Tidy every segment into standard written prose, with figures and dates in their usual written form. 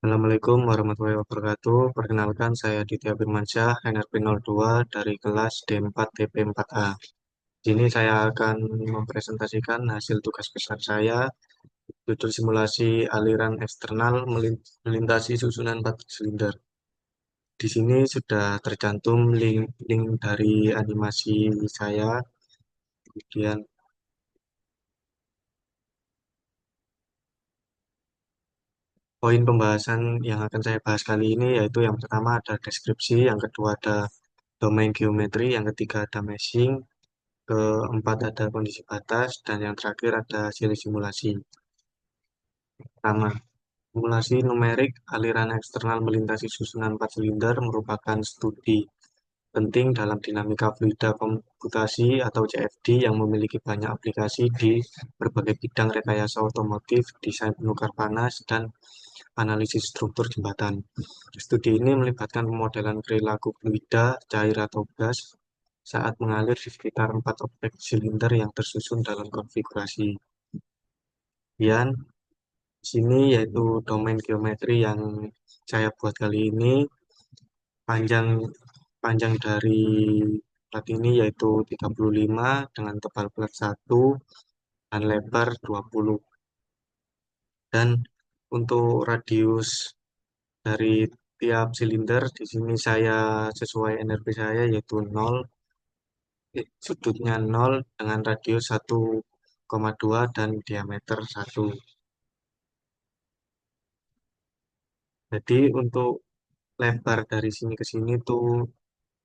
Assalamualaikum warahmatullahi wabarakatuh. Perkenalkan, saya Ditya Firmansyah, NRP 02 dari kelas D4 TP4A. Di sini saya akan mempresentasikan hasil tugas besar saya, judul simulasi aliran eksternal melintasi susunan 4 silinder. Di sini sudah tercantum link dari animasi saya. Kemudian poin pembahasan yang akan saya bahas kali ini yaitu yang pertama ada deskripsi, yang kedua ada domain geometri, yang ketiga ada meshing, keempat ada kondisi batas, dan yang terakhir ada hasil simulasi. Pertama, simulasi numerik aliran eksternal melintasi susunan 4 silinder merupakan studi penting dalam dinamika fluida komputasi atau CFD yang memiliki banyak aplikasi di berbagai bidang rekayasa otomotif, desain penukar panas, dan analisis struktur jembatan. Studi ini melibatkan pemodelan perilaku fluida, cair atau gas saat mengalir di sekitar 4 objek silinder yang tersusun dalam konfigurasi. Kemudian di sini yaitu domain geometri yang saya buat kali ini, panjang panjang dari plat ini yaitu 35 dengan tebal plat 1 dan lebar 20. Dan untuk radius dari tiap silinder di sini saya sesuai NRP saya yaitu 0, sudutnya 0 dengan radius 1,2 dan diameter 1. Jadi untuk lebar dari sini ke sini tuh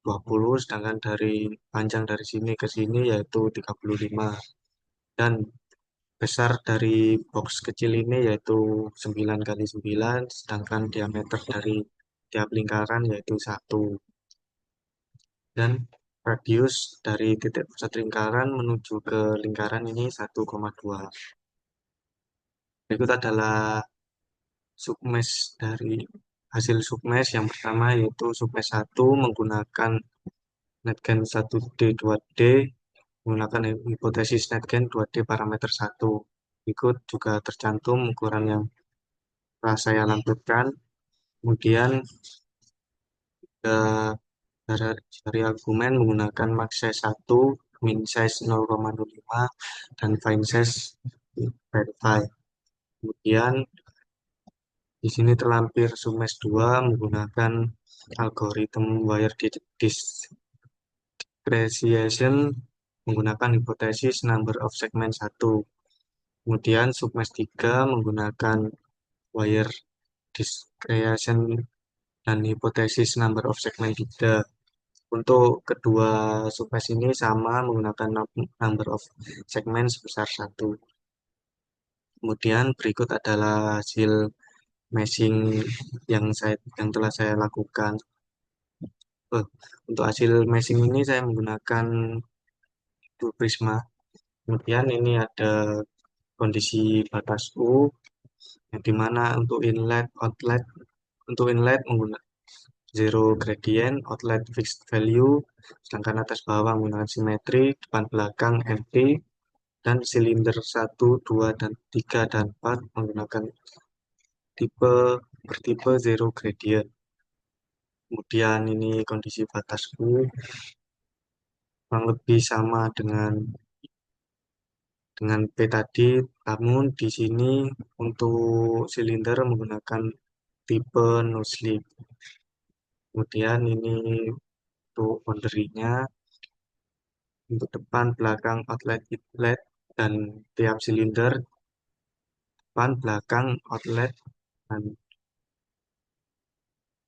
20, sedangkan dari panjang dari sini ke sini yaitu 35. Dan besar dari box kecil ini yaitu 9 kali 9, sedangkan diameter dari tiap lingkaran yaitu 1. Dan radius dari titik pusat lingkaran menuju ke lingkaran ini 1,2. Berikut adalah submesh dari hasil submesh yang pertama yaitu submesh 1 menggunakan netgen 1D 2D menggunakan hipotesis netgen 2D parameter 1. Berikut juga tercantum ukuran yang telah saya lampirkan. Kemudian eh, dari argumen menggunakan max size 1, min size 0,05, dan fine size verify. Kemudian di sini terlampir submesh 2 menggunakan algoritma wire discretization menggunakan hipotesis number of segment 1. Kemudian submesh 3 menggunakan wire discretization dan hipotesis number of segment 3. Untuk kedua submesh ini sama menggunakan number of segment sebesar 1. Kemudian berikut adalah hasil meshing yang telah saya lakukan. Eh, untuk hasil meshing ini saya menggunakan tool Prisma. Kemudian ini ada kondisi batas U, yang dimana untuk inlet menggunakan zero gradient, outlet fixed value, sedangkan atas bawah menggunakan simetri, depan belakang empty, dan silinder 1, 2, dan 3, dan 4 menggunakan tipe bertipe zero gradient. Kemudian ini kondisi batasku kurang lebih sama dengan P tadi, namun di sini untuk silinder menggunakan tipe no slip. Kemudian ini untuk boundary-nya, untuk depan, belakang, outlet, inlet, dan tiap silinder, depan, belakang, outlet, dan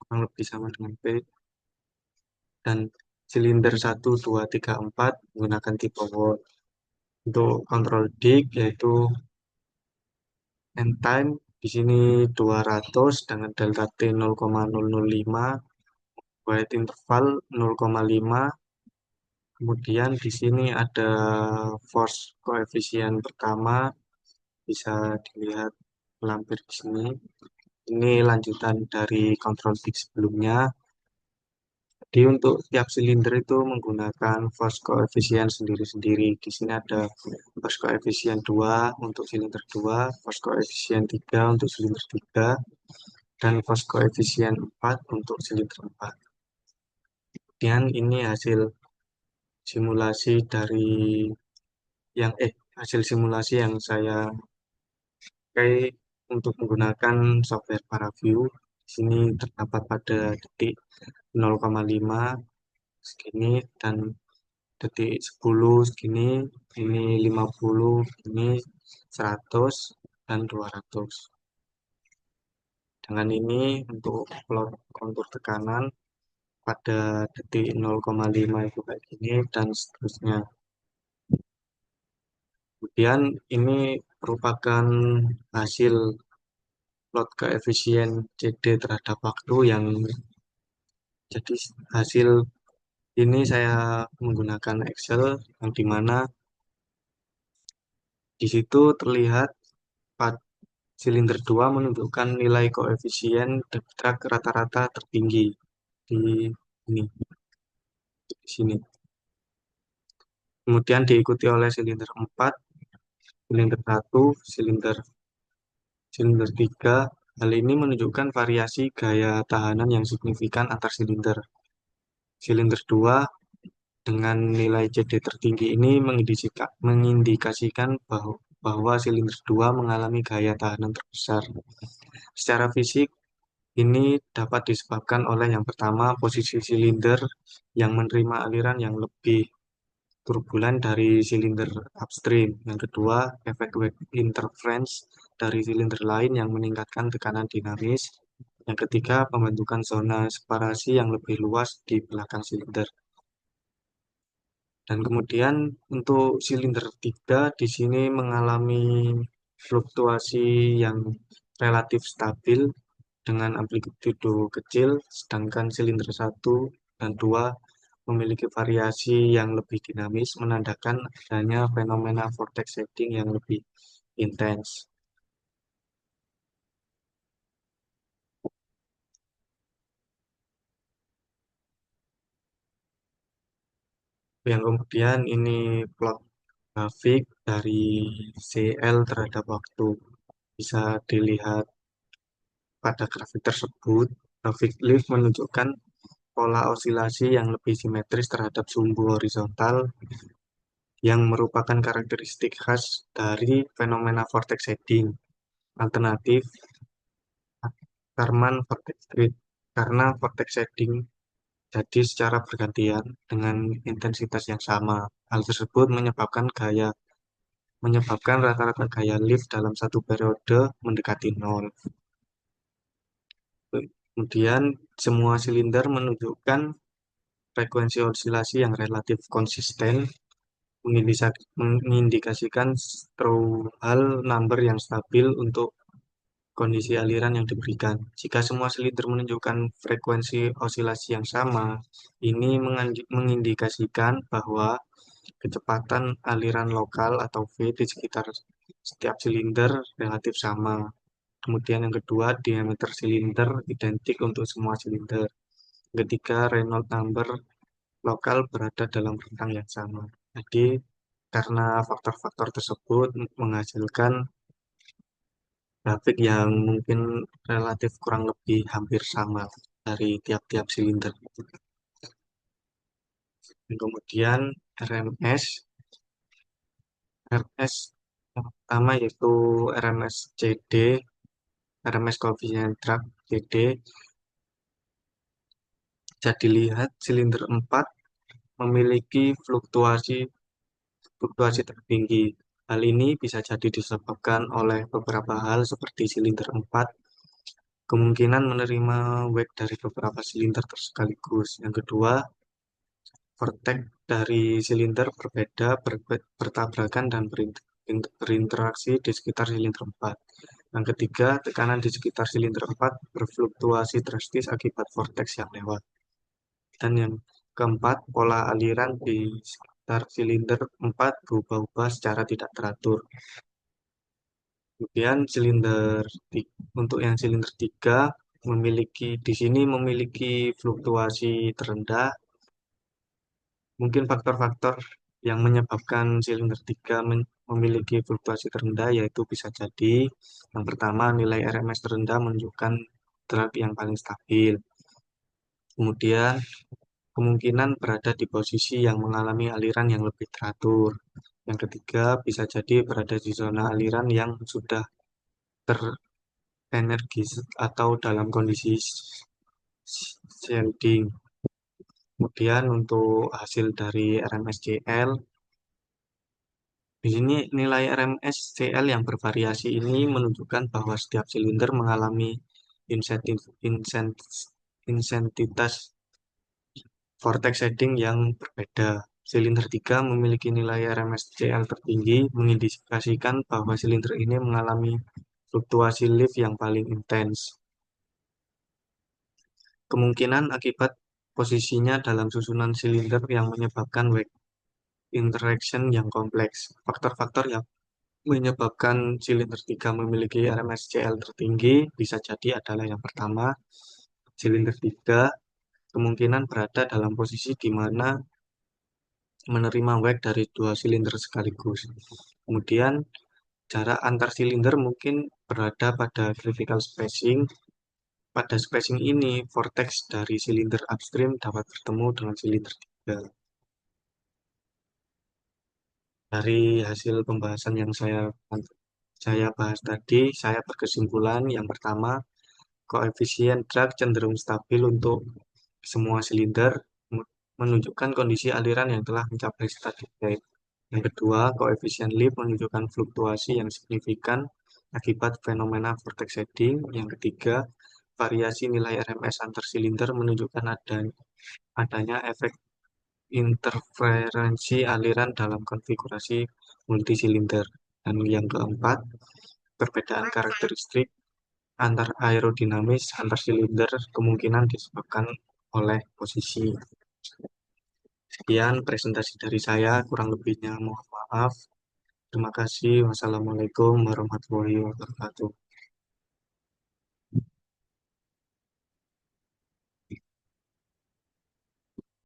kurang lebih sama dengan P. Dan silinder 1, 2, 3, 4 menggunakan tipe wall. Untuk control dig yaitu end time di sini 200 dengan delta T 0,005, wide interval 0,5. Kemudian di sini ada force koefisien pertama, bisa dilihat lampir di sini. Ini lanjutan dari control peak sebelumnya. Jadi untuk tiap silinder itu menggunakan force koefisien sendiri-sendiri. Di sini ada force koefisien 2 untuk silinder 2, force koefisien 3 untuk silinder 3. dan force koefisien 4 untuk silinder 4. Kemudian ini simulasi dari hasil simulasi yang saya pakai untuk menggunakan software ParaView. Di sini terdapat pada detik 0,5 segini dan detik 10 segini, ini 50, ini 100 dan 200. Dengan ini untuk plot kontur tekanan pada detik 0,5 itu kayak gini dan seterusnya. Kemudian ini merupakan hasil plot koefisien CD terhadap waktu yang jadi hasil ini saya menggunakan Excel yang dimana di situ terlihat silinder 2 menunjukkan nilai koefisien depth track rata-rata tertinggi di ini di sini. Kemudian diikuti oleh silinder 4, silinder 1, silinder 3. Hal ini menunjukkan variasi gaya tahanan yang signifikan antar silinder. Silinder 2 dengan nilai CD tertinggi ini mengindikasikan bahwa silinder 2 mengalami gaya tahanan terbesar. Secara fisik, ini dapat disebabkan oleh yang pertama, posisi silinder yang menerima aliran yang lebih turbulen dari silinder upstream. Yang kedua, efek wave interference dari silinder lain yang meningkatkan tekanan dinamis. Yang ketiga, pembentukan zona separasi yang lebih luas di belakang silinder. Dan kemudian untuk silinder 3 di sini mengalami fluktuasi yang relatif stabil dengan amplitudo kecil, sedangkan silinder 1 dan 2 memiliki variasi yang lebih dinamis, menandakan adanya fenomena vortex shading yang lebih intens. Yang kemudian ini plot grafik dari CL terhadap waktu. Bisa dilihat pada grafik tersebut, grafik lift menunjukkan pola osilasi yang lebih simetris terhadap sumbu horizontal yang merupakan karakteristik khas dari fenomena vortex shading. Alternatif, Karman vortex grid, karena vortex shading jadi secara bergantian dengan intensitas yang sama. Hal tersebut menyebabkan rata-rata gaya lift dalam satu periode mendekati nol. Kemudian semua silinder menunjukkan frekuensi osilasi yang relatif konsisten, mengindikasikan Strouhal number yang stabil untuk kondisi aliran yang diberikan. Jika semua silinder menunjukkan frekuensi osilasi yang sama, ini mengindikasikan bahwa kecepatan aliran lokal atau V di sekitar setiap silinder relatif sama. Kemudian yang kedua, diameter silinder identik untuk semua silinder. Ketiga, Reynolds number lokal berada dalam rentang yang sama. Jadi, karena faktor-faktor tersebut menghasilkan grafik yang mungkin relatif kurang lebih hampir sama dari tiap-tiap silinder. Dan kemudian RMS, RMS yang pertama yaitu RMS CD, RMS koefisien drag CD. Jadi lihat silinder 4 memiliki fluktuasi tertinggi. Hal ini bisa jadi disebabkan oleh beberapa hal seperti silinder 4 kemungkinan menerima wake dari beberapa silinder sekaligus. Yang kedua, vortex dari silinder berbeda, bertabrakan dan berinteraksi di sekitar silinder 4. Yang ketiga, tekanan di sekitar silinder 4 berfluktuasi drastis akibat vortex yang lewat. Dan yang keempat, pola aliran di sekitar silinder 4 berubah-ubah secara tidak teratur. Kemudian untuk yang silinder 3 di sini memiliki fluktuasi terendah. Mungkin faktor-faktor yang menyebabkan silinder 3 memiliki fluktuasi terendah yaitu bisa jadi yang pertama nilai RMS terendah menunjukkan drag yang paling stabil. Kemudian kemungkinan berada di posisi yang mengalami aliran yang lebih teratur. Yang ketiga, bisa jadi berada di zona aliran yang sudah terenergis atau dalam kondisi shading. Kemudian untuk hasil dari RMSCL, di sini nilai RMSCL yang bervariasi ini menunjukkan bahwa setiap silinder mengalami insentitas vortex shading yang berbeda. Silinder 3 memiliki nilai RMSCL tertinggi, mengindikasikan bahwa silinder ini mengalami fluktuasi lift yang paling intens. Kemungkinan akibat posisinya dalam susunan silinder yang menyebabkan wave interaction yang kompleks. Faktor-faktor yang menyebabkan silinder 3 memiliki RMSCL tertinggi bisa jadi adalah yang pertama, silinder 3 kemungkinan berada dalam posisi di mana menerima wake dari dua silinder sekaligus. Kemudian jarak antar silinder mungkin berada pada critical spacing. Pada spacing ini, vortex dari silinder upstream dapat bertemu dengan silinder 3. Dari hasil pembahasan yang saya bahas tadi, saya berkesimpulan yang pertama, koefisien drag cenderung stabil untuk semua silinder, menunjukkan kondisi aliran yang telah mencapai steady state. Yang kedua, koefisien lift menunjukkan fluktuasi yang signifikan akibat fenomena vortex shedding. Yang ketiga, variasi nilai RMS antar silinder menunjukkan adanya efek interferensi aliran dalam konfigurasi multisilinder. Dan yang keempat, perbedaan karakteristik antar aerodinamis antar silinder kemungkinan disebabkan oleh posisi. Sekian presentasi dari saya, kurang lebihnya mohon maaf. Terima kasih. Wassalamualaikum warahmatullahi wabarakatuh.